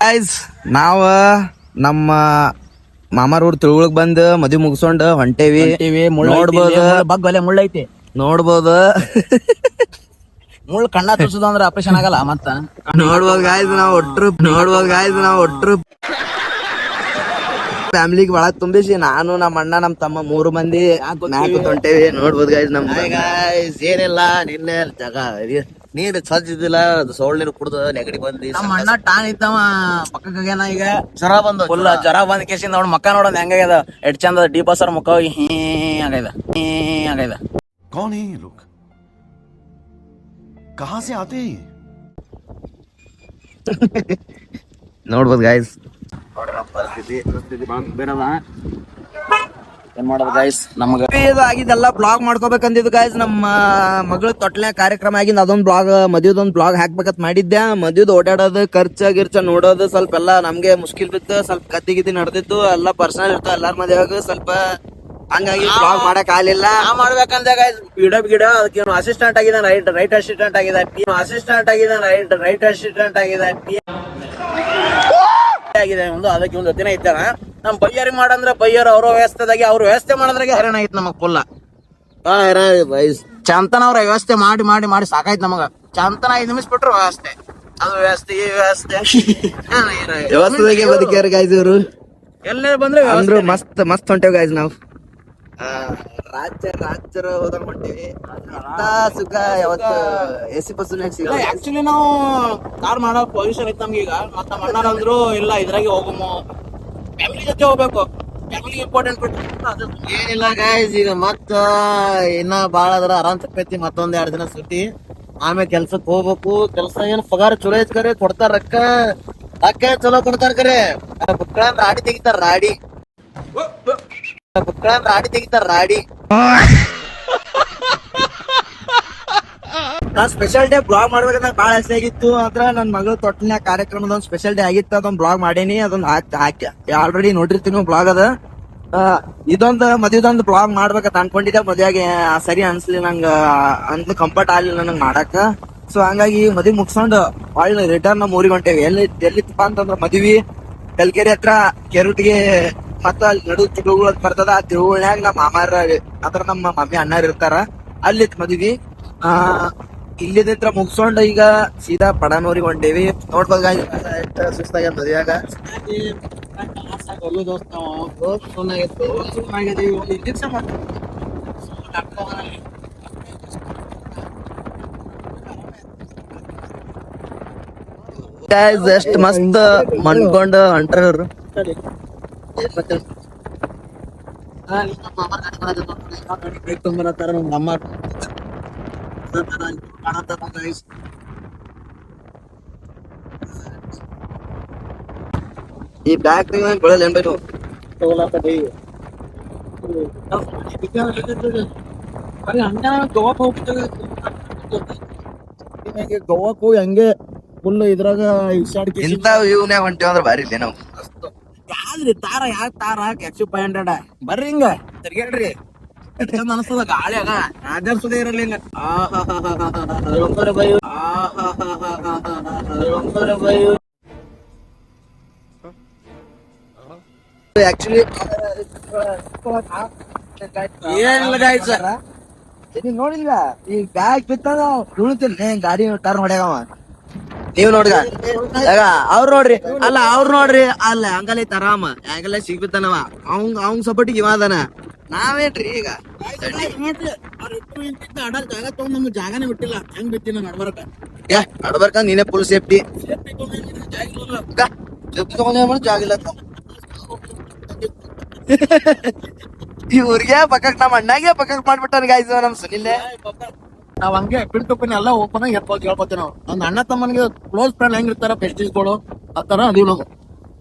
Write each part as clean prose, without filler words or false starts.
Guys ನಾವ ನಮ್ಮ ಮಾಮಾರ್ ಊರ್ ತಿಳುವಳಗ್ ಬಂದ್ ಮದ್ವಿ ಮುಗಿಸ್ಕೊಂಡ್ ಹೊಂಟೇವಿ. ನೋಡ್ಬೋದು ಬಗ್ಗೊಲೆ ಮುಳ್ಳೈತಿ ನೋಡ್ಬೋದು ಮುಳ್ಳು ಕಣ್ಣ ತುರ್ಸುದು ಅಂದ್ರೆ ಆಪರೇಷನ್ ಆಗಲ್ಲ ಮತ್ತ ನೋಡ್ಬೋದು ಗಾಯ್ಸ್ ನಾವ್ ಒಟ್ರು ಫ್ಯಾಮಿಲಿಗೆ ಒಳಗ್ ತುಂಬಿಸಿ ನಾನು ನಮ್ಮ ಅಣ್ಣ ನಮ್ಮ ತಮ್ಮ 3 ಮಂದಿ ಮ್ಯಾಕ್ ಹೊಂಟೇವಿ. ನೋಡ್ಬೋದು ಗಾಯ್ಸ್ ನಮ್ ಏನಿಲ್ಲ ನಿನ್ನೆ ಜಗ ನೀರ್ ಸಜ್ಜಿದಿಲ್ಲ ಸೋಳ್ ನೀರು ಕುಡ್ದು ನೆಗಡಿ ಬಂದಿ ನಮ್ಮ ಅಣ್ಣ ಟಾನ್ ಇದ್ದವ ಪಕ್ಕನ ಈಗ ಜ್ವರ ಬಂದು ಫುಲ್ ಜ್ವರ ಬಂದ್ ಕೇಸಿಂದ ಅವ್ನ ಮಕ್ಕ ನೋಡೋದ್ ಹೆಂಗಾಗ್ಯದ ಎಷ್ಟ್ ಚಂದ ಡೀಪ ಸರ್ ಮುಖ ಹೋಗಿ ಆಗೈದ कौन है ये लोग कहां से आते हैं ನೋಡ್ಬೋದು ಗಾಯ್ಸ್ ಏನ್ ಮಾಡೋದು ಗೈಸ್ ನಮ್ಗ ಆಗಿದ್ದೆಲ್ಲ ಬ್ಲಾಗ್ ಮಾಡ್ಕೋಬೇಕಂದಿದ್ದು ಗಾಯ್ಸ್. ನಮ್ಮ ಮಗಳ ತೊಟ್ಲೆ ಕಾರ್ಯಕ್ರಮ ಆಗಿಂದ ಅದೊಂದ್ ಬ್ಲಾಗ್ ಮದ್ಯದೊಂದ್ ಬ್ಲಾಗ್ ಹಾಕ್ಬೇಕಂತ ಮಾಡಿದ್ದೆ. ಮದ್ಯದ್ ಓಡಾಡೋದು ಗಿರ್ಚ ನೋಡೋದು ಸ್ವಲ್ಪ ಎಲ್ಲ ನಮ್ಗೆ ಮುಷ್ಕಿಲ್ ಬಿತ್ತು. ಸ್ವಲ್ಪ ಕತ್ತಿ ನಡೆದಿತ್ತು ಎಲ್ಲ ಪರ್ಸನಲ್ ಇರ್ತಾವ ಎಲ್ಲಾರ ಮದ್ಯಾಗ ಸ್ವಲ್ಪ ಹಂಗಾಗಿ ಬ್ಲಾಗ್ ಮಾಡಕ್ ಆಗ್ಲಿಲ್ಲ. ಮಾಡ್ಬೇಕಂದ ಗೈಸ್ ಗಿಡ ಅದಕ್ಕೆ ಅಸಿಸ್ಟೆಂಟ್ ಆಗಿದ್ದಾನೆ ರೈಟ್ ಅಸಿಸ್ಟೆಂಟ್ ಆಗಿದೆ ಒಂದು ಅದಕ್ಕೆ ಒಂದು ದಿನ ಇದ್ದಾನ ನಮ್ ಬಯ್ಯರಿ ಮಾಡಂದ್ರ ಬಯ್ಯರ್ ಅವ್ರ ವ್ಯವಸ್ಥೆದಾಗಿ ಅವ್ರ ವ್ಯವಸ್ಥೆ ಮಾಡೋದ್ರಾಗೆ ಹೈರಾಣ ಐತ್ ನಮಗ್ ಫುಲ್ಲ ಚಂತನ ಅವ್ರ ವ್ಯವಸ್ಥೆ ಮಾಡಿ ಸಾಕಾಯ್ತು ನಮಗ. ಚಂತನ 5 ನಿಮಿಷ ಬಿಟ್ರು ವ್ಯವಸ್ಥೆ ಅದು ವ್ಯವಸ್ಥೆ ಈ ವ್ಯವಸ್ಥೆದಾಗೆ ಬದುಕ್ಯಾರ ಗಾಯ್ಸ್ ಇವ್ರು. ಎಲ್ಲೇ ಬಂದ್ರೆ ಅಂದ್ರು ಮಸ್ತ್ ಹೊಂಟೇವ್ ಗಾಯ್ಸ್ ನಾವು. ರಾಜ್ಯರ ಹೋದಂಗ್ ಹೊಂಟೇವಿ. ಸುಖ ಯಾವತ್ತು ಎಸಿ ಬಸ್ನಾಗ ಸಿಗಲ್ಲ. ಆಕ್ಚುಲಿ ನಾವು ಕಾರ್ ಮಾಡೋ ಪೊಸಿಷನ್ ಇತ್ತು ನಮ್ಗೆ ಈಗ ಮತ್ತ ನಮ್ಮ ಅಣ್ಣಾರ ಅಂದ್ರು ಇಲ್ಲ ಇದ್ರಾಗೆ ಹೋಗಮ್ಮ ಫ್ಯಾಮಿಲಿ ಜೊತೆ ಹೋಗ್ಬೇಕು ಫ್ಯಾಮಿಲಿ ಇಂಪಾರ್ಟೆಂಟ್ ಏನಿಲ್ಲ ಗಾಯ್ಸ್ ಈಗ ಮತ್ತ ಇನ್ನ ಬಾಳ ಅದ್ರ ಆರಾಮ್ ತಪ್ಪೈತಿ ಮತ್ತೊಂದ್ 2 ದಿನ ಸುಟ್ಟಿ ಆಮೇಲೆ ಕೆಲ್ಸಕ್ ಹೋಗ್ಬೇಕು. ಕೆಲ್ಸ ಏನ್ ಪಗಾರ ಚಲೋ ಐತ್ ಕರೆ ಕೊಡ್ತಾರ ರೊಕ್ಕ ಚಲೋ ಕೊಡ್ತಾರ ಕರೆ ಬುಕ್ಕಳಂದ್ರ ರಾಡಿ ತೆಗಿತಾರ ರಾಡಿ ನಾನ್ ಸ್ಪೆಷಲ್ ಡೇ ಬ್ಲಾಗ್ ಮಾಡ್ಬೇಕಂದ್ರೆ ಬಾಳ ಆಸೆ ಆಗಿತ್ತು. ಅದ್ರ ನನ್ ಮಗಳ ತೊಟ್ಟಿನ ಕಾರ್ಯಕ್ರಮದ ಒಂದ್ ಸ್ಪೆಷಲ್ ಡೇ ಆಗಿತ್ತು. ಅದೊಂದ್ ಬ್ಲಾಗ್ ಮಾಡೇನಿ. ಅದೊಂದ್ ಹಾಕಿ ಆಲ್ರೆಡಿ ನೋಡಿರ್ತೀನಿ ಬ್ಲಾಗ್ ಅದ. ಮದ್ವೆದೊಂದು ಬ್ಲಾಗ್ ಮಾಡ್ಬೇಕಂತ ಅನ್ಕೊಂಡಿದ್ದೆ. ಮದ್ವೆಗೆ ಸರಿ ಅನ್ಸ್ಲಿ ನಂಗ ಅಂದ್ ಕಂಫರ್ಟ್ ಆಗ್ಲಿಲ್ಲ ನಂಗೆ ಮಾಡಾಕ. ಸೊ ಹಂಗಾಗಿ ಮದ್ವಿ ಮುಗಿಸ್ಕೊಂಡು ಒಳ್ಳೆ ರಿಟರ್ನ್ ನಮ್ಮ ಊರಿಗೆ ಹೊಂಟೇವಿ. ಎಲ್ಲಿತ್ತಪ್ಪ ಅಂತಂದ್ರ ಮದ್ವಿ ಕಲ್ಕೆರೆ ಹತ್ರ ಕೆರುಟಿಗೆ ಮತ್ತ ಅಲ್ಲಿ ನಡು ತಿರುವುಗಳು ಬರ್ತದ. ಆ ತಿರುವುಳ್ಯಾಗ ನಮ್ಮ ಮಾಮಾರ ಅದ್ರ ನಮ್ಮ ಮಮ್ಮಿ ಅಣ್ಣಾರ್ ಇರ್ತಾರ. ಅಲ್ಲಿತ್ ಮದ್ವಿ. ಇಲ್ಲಿದ್ರ ಮುಗಿಸ್ಕೊಂಡು ಈಗ ಸೀದಾ ಪಡನೂರಿಗೆ ಹೊಂಟೇವಿ. ನೋಡ್ಬೋದು ಸುಸ್ತಾಗ ಮದ್ವೆಯಾಗ ಎಷ್ಟ್ ಮಸ್ತ್ ಮಣ್ಕೊಂಡು ಹೊಂಟ್ರ ಅವ್ರು. ಈ ಬ್ಯಾಗ್ ಬೆಳಲ್ ಏನ್ ಬೇಕು ಗೋವಾಕ್ ಹೋಗಿ ಹಂಗೆ ಫುಲ್ ಇದ್ರಾಗ ಇಂತ ಇವ್ನ್ಯಾಗ ಹೊಂಟೇವ್ ಅಂದ್ರ ಬಾರಿ ಇಲ್ಲ ನಾವು. ಯಾವ್ದ್ರಿ ತಾರ X500 ಬರ್ರಿ ಹಿಂಗ ತಿರ್ಗೇಳ್ರಿ ಚಂದ ಅನಸ್ತದ ಗಾಳಿಯಾಗ ಆದರ್ಸದೇ ಇರಲಿ ಹಿಂಗ ಆಕ್ಚುಲಿ ಏನಿಲ್ಲ ಗಾಯ್ಸ್ ನೋಡಿಲ್ಲ ಈ ಬ್ಯಾಗ್ ಬಿತ್ತದ ಉಳಿತಿಲ್ಲ ಗಾಡಿ ಟರ್ನ್ ಹೊಡ್ಯಾಗವ. ನೀವ್ ನೋಡ್ಗ ಅವ್ರ ನೋಡ್ರಿ ಅಲ್ಲ ಹಂಗಲ್ಲ ಆರಾಮ ಹಂಗಲ್ಲ ಸಿಗ್ಬಿತ್ತಾನವ ಅವಂಗ್ ಸಪೋರ್ಟಿಗೆ ಇವ ಅದಾನ. ನಾವೇನ್ರಿ ಈಗ ಜಾಗ ತಗೊಂಡ್ ನಮ್ಗೆ ಜಾಗನೇ ಬಿಟ್ಟಿಲ್ಲ ಹೆಂಗ್ ಬಿತ್ತಿ ನಡ್ಬರ್ಕ ನಡ್ಬರ್ಕ ನೀನೇ ಫುಲ್ ಸೇಫ್ಟಿ ತಗೊಂಡ್ ಜಾಗ ಇಲ್ಲ. ಇವ್ರಿಗೆ ಪಕ್ಕಕ್ ನಮ್ಮ ಅಣ್ಣಾಗೆ ಪಕ್ಕಕ್ ಮಾಡ್ಬಿಟ್ಟಾನ ಗಾಯ್ಸ್ ನಮ್ ಸುನಿಲ್. ನಾವ್ ಹಂಗೆ ಬಿಡ್ತಪ್ಪನಿ ಎಲ್ಲ ಓಪನ್ ಆಗಿ ಹೇಳ್ಕೊತೀವಿ ನಾವು. ಒಂದ್ ಅಣ್ಣ ತಮ್ಮನಿಗೆ ಕ್ಲೋಸ್ ಫ್ರೆಂಡ್ ಹೆಂಗಿರ್ತಾರ ಪೆಸ್ಟಿಸ್ಗಳು ಆತರ ಅದೀವ್ ನಾವು.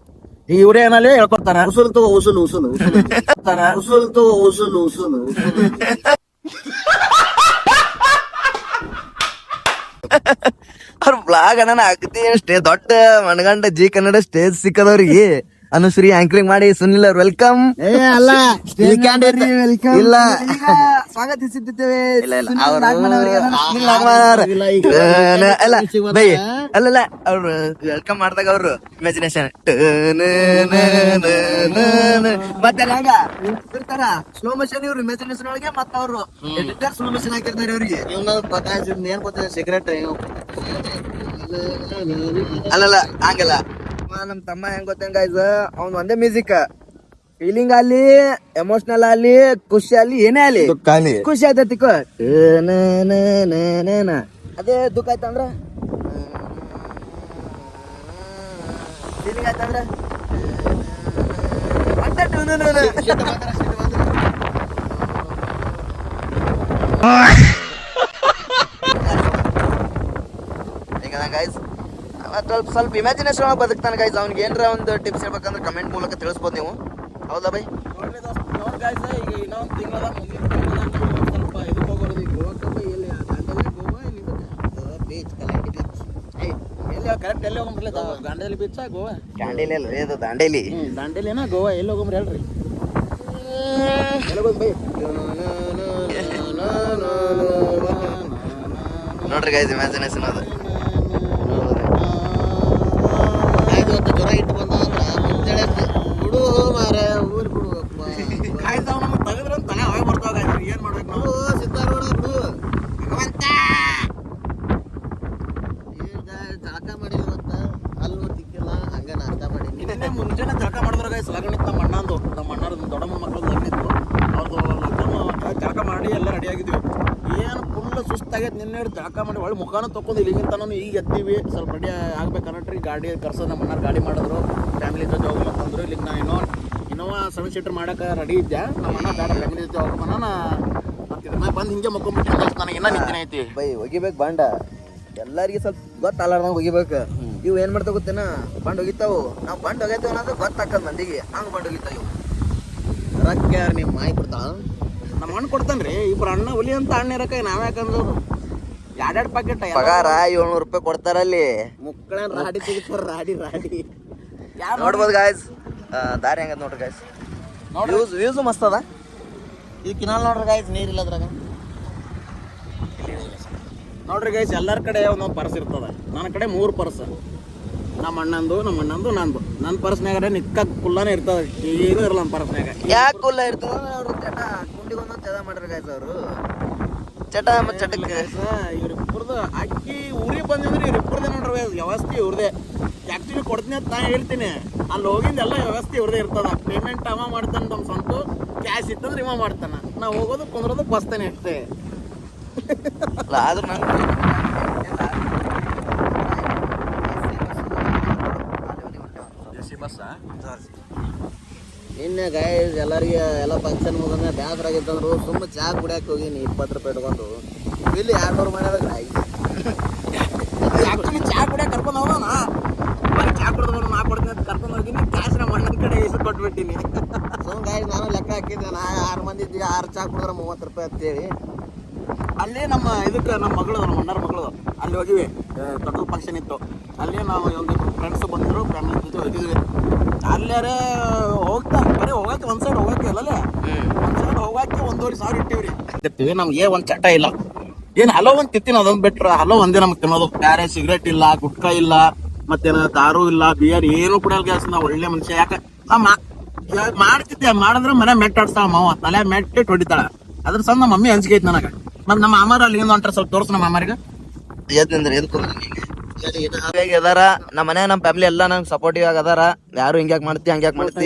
ಇವ್ರೇ ಏನಲ್ಲಿ ಹೇಳ್ಕೊಡ್ತಾರ ಉಸುಲು ಅವ್ರ ಬ್ಲಾಗ್ ಅಣ್ಣ ಅಗದಿ ದೊಡ್ಡ ಮನಗಂಡ ಜಿ ಕನ್ನಡ ಸ್ಟೇಜ್ ಸಿಕ್ಕದವ್ರಿಗೆ ಅನುಶ್ರೀ ಆಂಕರಿಂಗ್ ಮಾಡಿ ಸುನಿಲ್ ಅವ್ರ ವೆಲ್ಕಮ್ ಅಲ್ಲ ಇಲ್ಲ ಸ್ವಾಗತಿಸುತ್ತಿದ್ದೇವೆ ಇಲ್ಲ, ಇಲ್ಲ, ಸುನಿಲ್ ಅವ್ರು- ನಾಗಮನ್ ಅವರಿಗೆ ನಾನು ಸುನಿಲ್ ಆ- ನಾಗಮನ್. ಇಲ್ಲ, ಈಗ ಅಲ್ಲ ಸಿಗುವಾಗ- ಬೈ ಅಲ್ಲಲ್ಲ ಅವ್ರು ವೆಲ್ಕಮ್ ಮಾಡಿದಾಗ ಅವ್ರು ಇಮ್ಯಾಜಿನೇಷನ್ ಮತ್ತೆ ಹಂಗ ಇರ್ತಾರ ಸ್ಲೋ ಮೋಷನ್ ಇವ್ರು ಇಮ್ಯಾಜಿನೇಷನ್ ಒಳಗೆ ಮತ್ತ ಅವ್ರು ಎಡಿಟರ್ ಸ್ಲೋ ಮೋಷನ್ ಹಾಕಿರ್ತಾರೆ ಇವ್ರಿಗೆ. ಇವ್ನ ಪ್ರಕಾಶ್ ಇವ್ನ ಏನ್ ಗೊತ್ತಿದೆ ಸಿಗರೇಟ್ ಅಲ್ಲಲ್ಲ ಹಂಗಲ್ಲ ನಮ್ ತಮ್ಮ ಹೆಂಗ್ ಗೊತ್ತೇನ್ ಗೈಸ್ ಅವ್ನ್ ಒಂದೇ ಮ್ಯೂಸಿಕ್ ಫೀಲಿಂಗ್ ಅಲ್ಲಿ ಎಮೋಷನಲ್ ಅಲ್ಲಿ ಖುಷಿ ಅಲ್ಲಿ ಏನೇ ಅಲ್ಲಿ ಖುಷಿ ಆಯ್ತೈತಿ ಅದೇ ದುಃಖ ಆಯ್ತಂದ್ರ ಫೀಲಿಂಗ್ ಆಯ್ತಂದ್ರ ಮತ್ತೆ ಗೈಸ್ ಸ್ವಲ್ಪ ಇಮ್ಯಾಜಿನೇಷನ್ ಒಳಗೆ ಬದುಕ್ತಾನೆ ಗೈಸ್. ಅವ್ನಿಗೆ ಏನ್ರ ಒಂದು ಟಿಪ್ಸ್ ಹೇಳ್ಬೇಕಂದ್ರೆ ಕಮೆಂಟ್ ಮೂಲಕ ತಿಳಿಸ್ಬೋದು ನೀವು. ಹೌದಾ ಬೈ? ನೋಡ್ ಗಾಯ್ಸ್ ಈಗ ಇನ್ನೊಂದು ತಿಂಗಳ ಮುಂದಿನ ತಿಂಗಳ ಸ್ವಲ್ಪ ಇದಕ್ಕೆ ಹೋಗೋದು ಈಗ ಗೋವಾಕ್ಕೆ ಬೈ ಎಲ್ಲಿ ದಾಂಡೇಲಿ ಗೋವಾ ಇಲ್ಲಿ ಬೀಚ್ ಕಲ್ಯಾಣಿ ಬೀಚ್ ಎಲ್ಲಿ ಕರೆಕ್ಟ್ ಎಲ್ಲಿ ಹೋಗಂಬ್ರಲ್ಲ ದಾಂಡೇಲಿ ಬೀಚ್ ಗೋವಾ ದಾಂಡೇಲಿ ಅಲ್ಲ ರೀ ಅದು ದಾಂಡೇಲಿ. ದಾಂಡೇಲಿನ ಗೋವಾ ಎಲ್ಲಿ ಹೋಗಂಬ್ರಿ ಹೇಳ್ರಿ ಎಲ್ಲಿ ಹೋಗೋದು ಬೈ ನೋಡ್ರಿ ಗೈಸ್ ಇಮ್ಯಾಜಿನೇಷನ್ ಅದು. ಜ್ವರ ಇಟ್ಟು ಬಂದ ಮುಂಜಾನೆ ಬಿಡು ಮಾರ ಊರ್ ಬಿಡು ಕಾಯ್ತಾವ್ ನಮ್ಗೆ ತೆಗೆದ್ರ ತಲೆ ಅವಾಗ ಬರ್ತಾವ ಏನ್ ಮಾಡ್ಬೇಕು ನಾವು ಸಿದ್ದಾರೂಢ ಭಗವಂತ ಈಗ ಜಳಕ ಮಾಡಿಲ್ಲ ಮತ್ತ ಅಲ್ಲಿ ತಿಕ್ಕಿಲ್ಲ ಹಂಗ ನಾಷ್ಟ ಮಾಡಿ ನಿನ್ನೆ ಮುಂಜಾನೆ ಜಳಕ ಮಾಡಿದ್ರ ಗಾಯ್ಸ್ ಲಗ್ನ ಇತ್ತು ನಮ್ಮ ಅಣ್ಣಂದು ದೊಡ್ಡಮ್ಮ ಮಕ್ಕಳು ಲಗ್ನ ಇತ್ತು ಅವ್ರದ್ದು ಲಗ್ನ ಜಳಕ ಮಾಡಿ ಎಲ್ಲ ರೆಡಿ ಆಗಿದ್ವಿ ಏನು ಫುಲ್ ಸುಸ್ತಾಗೈತೆ ನಿನ್ನೆ ಜಳಕ ಮಾಡಿ ಒಳ್ಳೆ ಮುಖಾನ ತೊಗೊಂಡು ಇಲ್ಲಿಗಿಂತ ನಾನು ಈಗ ಎತ್ತೀವಿ ಸ್ವಲ್ಪ ರೆಡಿ ಆಗ್ಬೇಕನ್ನಟ್ರಿ ಗಾಡಿ ಕರ್ಸೋದು ನಮ್ಮ ಅಣ್ಣಾರು ಗಾಡಿ ಮಾಡಿದ್ರು ಫ್ಯಾಮಿಲಿ ಜೊತೆ ಹೋಗ್ಬೇಕಂದ್ರು ಇಲ್ಲಿಗೆ ನಾ ಇನ್ನೋವಾ 7 ಸೀಟರ್ ಮಾಡಕ್ಕೆ ರೆಡಿ ಇದ್ದೆ ನಮ್ಮ ಅಣ್ಣ ಬೇಡ ಫ್ಯಾಮಿಲಿ ಜೊತೆ ಹೋಗ್ಬಣ್ಣ ನಾ ಬಂದು ಹಿಂಗೆ ಮಕ್ಕೊಂಡ್ಬಿಟ್ಟಿದ್ದೆ ನನಗೆ ಇನ್ನೂ ನಿಂತಿನ ಐತಿ ಬೈ ಒಗಿಬೇಕು ಬಾಂಡ ಎಲ್ಲಾರಿಗೆ ಸ್ವಲ್ಪ ಗೊತ್ತಲ್ಲಾರ್ದಂಗ ಒಗಿಬೇಕು. ಇವು ಏನ್ ಮಾಡ್ತಾ ಗೊತ್ತೇನ ಬಂಡ್ ಹೋಗಿತಾವು ನಾವು ಬಂಡ್ ಹೋಗೈತೇವ ಅನ್ನೋದು ಗೊತ್ತಾಕದ್ ಮಂದಿಗೆ ಹಂಗ ಬಂಡ್ ಹೋಗಿತಾವ ಇವು. ರೊಕ್ಕ ಯಾರು ನಿಮ್ಮ ಮಾಯಿ ಕೊಡ್ತಾಳ ನಮ್ಮ ಅಣ್ಣ ಕೊಡ್ತಾನ್ರಿ ಇಬ್ರು ಅಣ್ಣ ಹುಲಿ ಅಂತ ಅಣ್ಣ ಇರಕ ನಾವ್ಯಾಕಂದ್ರು 2 ಪ್ಯಾಕೆಟ್ ಪಗಾರ 700 ರೂಪಾಯಿ ಕೊಡ್ತಾರಲ್ಲಿ. ಮುಕ್ಕಳ ರಾಡಿ ತೆಗಿತಾರ ರಾಡಿ ಯಾರು ನೋಡ್ಬೋದು ಗಾಯ್ಸ್ ದಾರಿ ಹೆಂಗದ ನೋಡ್ರಿ ಗಾಯ್ಸ್. ವ್ಯೂಸ್ ಮಸ್ತ್ ಅದ. ಈ ಕಿನಾಲ್ ನೋಡ್ರಿ ಗಾಯ್ಸ್ ನೀರಿಲ್ಲ ಅದ್ರಾಗ ನೋಡ್ರಿ ಗೈಸ್ ಎಲ್ಲರ ಕಡೆ ಒಂದೊಂದು ಪರ್ಸ್ ಇರ್ತದ ನನ್ನ ಕಡೆ 3 ಪರ್ಸ್ ನಮ್ಮ ಅಣ್ಣಂದು ನಂದು ನನ್ನ ಪರ್ಸ್ನಾಗ ನಿಕ್ಕ ಕುಲ್ಲಾನೇ ಇರ್ತದ ಏನೂ ಇರಲ್ಲ ನನ್ನ ಪರ್ಸ್ನಾಗ ಯಾಕೆ ಕುಲ್ಲ ಇರ್ತದ ಅವ್ರು ಚಟ ಕುಂಡಿಗೆ ಒಂದೊಂದು ಚದ ಮಾಡ್ರಿ ಗಾಯ್ಸ್ ಅವರು ಚಟ ಮತ್ತು ಚಟಕ್ಕೆ ಇವ್ರಿಬ್ಬರದು ಅಕ್ಕಿ ಊರಿಗೆ ಬಂದಿದ್ರೆ ಇವ್ರಿಬ್ಬರದೇ ನೋಡ್ರಿ ವ್ಯವಸ್ಥೆ ಇವ್ರದೇ ಆ್ಯಕ್ಚುಲಿ ಕೊಡ್ತೀನಿ ಅಂತ ನಾ ಹೇಳ್ತೀನಿ ಅಲ್ಲಿ ಹೋಗಿಂದ ಎಲ್ಲ ವ್ಯವಸ್ಥೆ ಇವ್ರದೇ ಇರ್ತದ ಪೇಮೆಂಟ್ ಅವ ಮಾಡ್ತಾನೆ ನಮ್ಮ ಸ್ವಂತ ಕ್ಯಾಶ್ ಇತ್ತಂದ್ರೆ ಇವ ಮಾಡ್ತಾನೆ ನಾವು ಹೋಗೋದು ಕುಂದ್ರೋದು ಬಸ್ತಾನೆ ಅಷ್ಟೇ ಆದ್ರೂ ನಂಗೆ ನಿನ್ನೆ ಗೈಸ್ ಎಲ್ಲರಿಗೆ ಎಲ್ಲ ಫಂಕ್ಷನ್ ಮುಗಿದ್ರೆ ಬ್ಯಾಸರ ಆಗಿತ್ತಂದ್ರು ಸುಮ್ಮ ಚಾ ಕುಡಿಯಕ್ಕೆ ಹೋಗಿನಿ 20 ರೂಪಾಯಿ ಇಟ್ಕೊಂಡು ಇಲ್ಲಿ 200 ಮಾಡ್ಯಾರ ಚಾ ಕುಡಿಯಕ್ಕೆ ಕರ್ಕೊಂಡು ಹೋಗೋಣ ಬರೀ ಚಾ ಕುಡಿದ್ರು ನಾ ಕೊಡ್ತೀನಿ ಅಂತ ಕರ್ಕೊಂಡು ಹೋಗಿನಿ ಕ್ಯಾಶ್ ನಮ್ಮ ಅಣ್ಣನ ಕಡೆ ಇಷ್ಟು ಕೊಟ್ಬಿಟ್ಟಿನಿ ಸುಮ್ ಗೈಸ್ ನಾನು ಲೆಕ್ಕ ಹಾಕಿದ್ದೆ ನಾ 6 ಮಂದಿ ಇದ್ದೀವಿ 6 ಚಾ ಕುಡಿದ್ರೆ 30 ರೂಪಾಯಿ ಅಂತೇಳಿ ಅಲ್ಲಿ ನಮ್ಮ ಇದಕ್ಕೆ ನಮ್ಮ ಮಗಳು ನಮ್ಮ ಅಣ್ಣರ ಮಗಳು ಅಲ್ಲಿ ಹೋಗಿವಿ ದೊಡ್ಡ ಫಂಕ್ಷನ್ ಇತ್ತು ಅಲ್ಲಿ ನಾವು ಒಂದು ಫ್ರೆಂಡ್ಸ್ ಬಂದರು ಫ್ಯಾಮಿಲಿ ಜೊತೆ ಹೋಗಿದ್ವಿ ಅಲ್ಲೇ ಹೋಗ್ತಾ ಬರೀ ಹೋಗಕ್ಕೆ ಒಂದು ಸೈಡ್ ಹೋಗಕ್ಕೆ ಅಲ್ಲೇ ಒಂದು ಸೈಡ್ ಹೋಗಕ್ಕೆ 1,500 ಇಟ್ಟಿವ್ರಿ ನಮ್ಗೆ ಒಂದು ಚಟ ಇಲ್ಲ ಏನು ಹಲೋ ಒಂದು ತಿತ್ತೀನಿ ಅದೊಂದು ಬಿಟ್ರೆ ಹಲೋ ಒಂದೇ ನಮ್ಗೆ ತಿನ್ನೋದು ಬೇರೆ ಸಿಗರೇಟ್ ಇಲ್ಲ ಗುಟ್ಕಾ ಇಲ್ಲ ಮತ್ತೇನ ದಾರು ಇಲ್ಲ ಬಿಯರ್ ಏನು ಕುಡಿಯಲ್ಲ ಗ್ಯಾಸ್ ನಾವು ಒಳ್ಳೆ ಮನುಷ್ಯ ಯಾಕೆ ಮಾಡ್ತಿದ್ದೆ ಮಾಡಿದ್ರೆ ಮನೆ ಮೆಟ್ಟಾಡ್ತಾಳ ಮಾವ ತಲೆ ಮೆಟ್ಟಿಟ್ಟು ಹೊಡಿತಾಳ ಅದ್ರ ಸಣ್ಣ ನಮ್ಮ ಮಮ್ಮಿ ಹಂಚಿಕೆ ಐತಿ ನನಗೆ ಮತ್ತೆ ನಮ್ಮ ಅಮ್ಮಾರ ಅಲ್ಲಿ ಏನು ಹೊಂಟ್ರೆ ಸ್ವಲ್ಪ ತೋರಿಸ್ ನಮ್ಮ ಅಮ್ಮಾರಿಗೆ ಅದಾರ ನಮ್ಮ ಮನೆ ನಮ್ಮ ಫ್ಯಾಮಿಲಿ ಎಲ್ಲ ನಂಗೆ ಸಪೋರ್ಟಿವ್ ಆಗಿ ಅದಾರ ಯಾರು ಹಿಂಗ್ಯಾಕ್ ಮಾಡ್ತಿ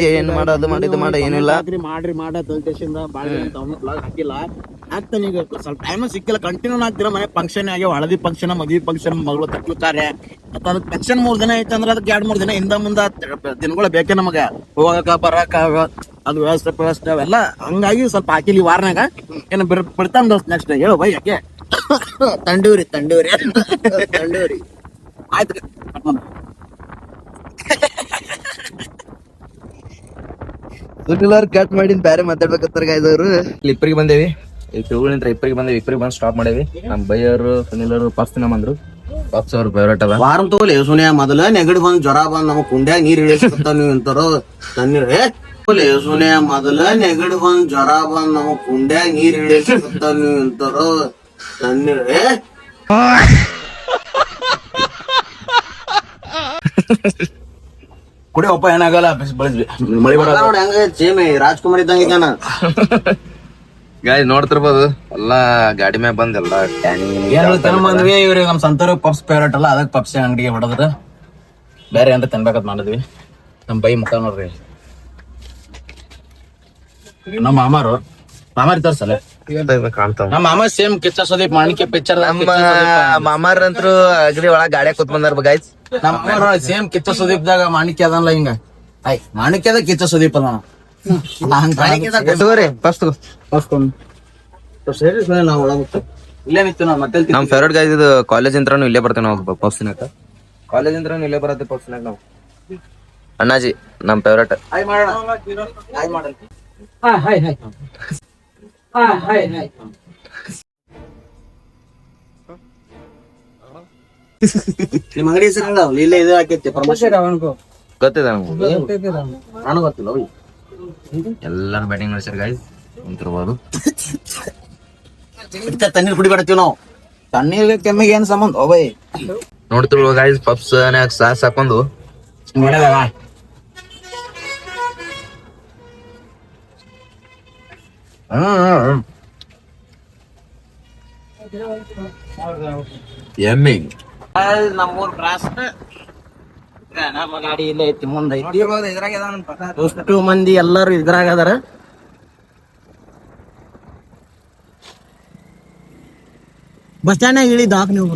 ಏನ್ ಮಾಡೋದು ಮಾಡಿದ್ದು ಮಾಡ ಏನಿಲ್ಲ ಮಾಡ್ರಿ ತಲ್ಟೇಶಿಂದ ಬಾಳೆ ಅಂತ ಬ್ಲಾಗ್ ಹಾಕಿಲ್ಲ ಆಗ್ತಾನೆ ಈಗ ಸ್ವಲ್ಪ ಟೈಮ್ ಸಿಕ್ಕಿಲ್ಲ ಕಂಟಿನ್ಯೂ ಆಗ್ತಿರ ಮನೆ ಫಂಕ್ಷನ್ ಆಗ್ಯಾವ ಹಳದಿ ಫಂಕ್ಷನ್ ಮದುವೆ ಫಂಕ್ಷನ್ ಮಗಳು ತಕ್ಕಲು ಕಾರ್ಯ ಮತ್ತೆ ಅದಕ್ಕೆ ಫಂಕ್ಷನ್ 3 ದಿನ ಐತೆ ಅಂದ್ರೆ ಅದಕ್ಕೆ 2-3 ದಿನ ಹಿಂದ ಮುಂದೆ ದಿನಗಳು ಬೇಕೇ ನಮಗೆ ಹೋಗಕ ಬರಕ ಅದು ವ್ಯವಸ್ಥೆ ಅವೆಲ್ಲ ಹಂಗಾಗಿ ಸ್ವಲ್ಪ ಹಾಕಿಲಿ ವಾರನಾಗ ಏನು ಬಿಡ್ತಾನ ದೋಸ್ತ್ ನೆಕ್ಸ್ಟ್ ಹೇಳು ಬೈ ಯಾಕೆ ತಂಡೂರಿ ಆಯ್ತು ಸುನಿಲ್ ಕಟ್ ಮಾಡಿ ಬೇರೆ ಮಾತಾಡ್ಬೇಕತ್ತಾರ ಗಾಯ್ಸ್ ಅವರು ಇಬ್ಬರಿಗೆ ಬಂದೇವಿ ಇಬ್ಬರಿಗೆ ಬಂದು ಸ್ಟಾಪ್ ಮಾಡೇವಿ ನಮ್ಮ ಬೈಯವರು ಸುನಿಲ್ ಅವರು ಪಫ್ ತಿನ್ನಂದ್ರು ಪಫ್ಸ್ ಅವ್ರ ಫೇವ್ರೇಟ್ ಅದ ವಾರಂ ತಗೋಲಿ ಸುನಿಯ ಮೊದಲ ನೆಗಡಿ ಬಂದ್ ಜ್ವರ ಬಂದ್ ನಮಗ್ ಕುಂಡ್ಯಾಗ ನೀರ್ ಇಳಿಸ್ತಾವ ನೀವು ಅಂತಾರೋ ತಣ್ಣೀರ್ ಸುನೆ ಮೊದಲ ನೆಗಡಿ ಬಂದ್ ಜ್ವರ ಬಂದ್ ನಮಗ್ ಕುಂಡ್ಯಾಗ ನೀರ್ ಹಿಡಿಯತ್ತ ನೀವು ಇಂತಾರೋ ತಣ್ಣೀರೇ ಕುಡಿಯಪ್ಪ ಏನಾಗಲ್ಲ ಮಳಿ ಬರ ನೋಡಿ ಹಂಗ ಸೇಮೆ ರಾಜ್ಕುಮಾರ್ ಇದ್ದಂಗ ಇದ್ದಾನ. ಗಾಡಿ ನೋಡ್ತಿರ್ಬೋದು ಎಲ್ಲಾ ಗಾಡಿ ಮ್ಯಾಗ ಬಂದ್ ಎಲ್ಲಾ ಏನ್ ಬಂದ್ವಿ ಇವ್ರಿಗೆ ನಮ್ ಸಂತೂರ್ ಪಪ್ಸ್ ಫೇವ್ರೇಟ್ ಅಲ್ಲ ಅದಕ್ಕೆ ಪಪ್ಸ್ ಅಂಗಡಿಗೆ ಹೊಡೆದ್ರ ಬೇರೆ ಏನ್ರ ತಿನ್ಬೇಕಂತ ಮಾಡಿದ್ವಿ. ನಮ್ ಬೈ ಮುಖ ನೋಡ್ರಿ. ನಮ್ಮ ಮಾಮಾರ್ ತೋರ್ಸಲ್ಲ ಕಾಣ್ತಾವ. ನಮ್ಮ ಮಾಮ ಸೇಮ್ ಕಿಚ್ಚ ಸುದೀಪ್ ಮಾಣಿಕ್ಯ ಪಿಕ್ಚರ್ ನಮ್ಮ ಮಾಮಾರಂತ್ರು ಅಗದಿ ಒಳಗ್ ಗಾಡ್ಯಾಗ ಕೂತ್ ಬಂದಾರ ಗೈಸ್. ನಮ್ಮ ಮಾಮ ಸೇಮ್ ಕಿಚ್ಚ ಸುದೀಪ್ದಾಗ ಮಾಣಿಕ್ಯ ಅದಲ್ಲ ಹಿಂಗ ಮಾಣಿಕ್ಯದ ಕಿಚ್ಚ ಸುದೀಪ್ ಅದ ತಗೋರಿ ಫಸ್ಟ್ ನಾವು ಒಳಗ ಇಲ್ಲೇ ನಿಂತು ನಾವು ಮತ್ತೆ ನಮ್ ಫೇವ್ರೇಟ್ ಗೈಸ್ ಇದು ಕಾಲೇಜ್ ಇಂತ್ರನು ಇಲ್ಲೇ ಬರ್ತೇವೆ ನಾವು ಪಪ್ಸ್ ತಿನ್ನಕ. ಕಾಲೇಜ್ ಇಂತ್ರನು ಇಲ್ಲೇ ಬರತ್ತೆ ಪಪ್ಸ್ ತಿನ್ನಕ ನಾವು. ಅಣ್ಣಾಜಿ ನಮ್ ಫೇವ್ರೇಟ್. ಹಾಯ್ ಮಾಡೋಣ ಹಾಯ್ ಮಾಡಲ್ ಹಾಯ್ ನಿಮ್ ಅಂಗಡಿ ಹೆಸರು ಇಲ್ಲೇ ಇದು ಹಾಕೈತಿ ಪ್ರಮೋಷನ್ ಗೊತ್ತಿದೆ ನಮ್ಗೆ. ನಾನು ಗೊತ್ತಿಲ್ಲ ಹೋಗಿ ಎಲ್ಲಾರು ಬ್ಯಾಟಿಂಗ್ ಮಾಡ್ಸ್ಯಾರ ಗೈಸ್ ನಿಂತಿರ್ಬೋದು. ತಣ್ಣೀರ್ ಕುಡಿಬೇಡತ್ತೀವಿ ನಾವು. ತಣ್ಣೀರ್ಗೆ ಕೆಮ್ಮಿಗೆ ಏನ್ ಸಂಬಂಧ ಓಬೈ ನೋಡ್ತಿರ್ಬೋದು ಗೈಸ್ ಪಪ್ಸ್ ಸಾಸ್ ಹಾಕೊಂಡು ಎಮ್ಮಿ ನಮ್ಮೂರ್ ಕ್ರಾಸ್ ನಮ್ಮ ಗಾಡಿ ಇಲ್ಲೇ ಐತಿ ಮುಂದೆ ಐತಿ. ಅಷ್ಟು ಮಂದಿ ಎಲ್ಲಾರು ಇದ್ರಾಗ ಅದಾರ. ಬಸ್ ಸ್ಟ್ಯಾಂಡ್ ಇಳಿದ ನೀವು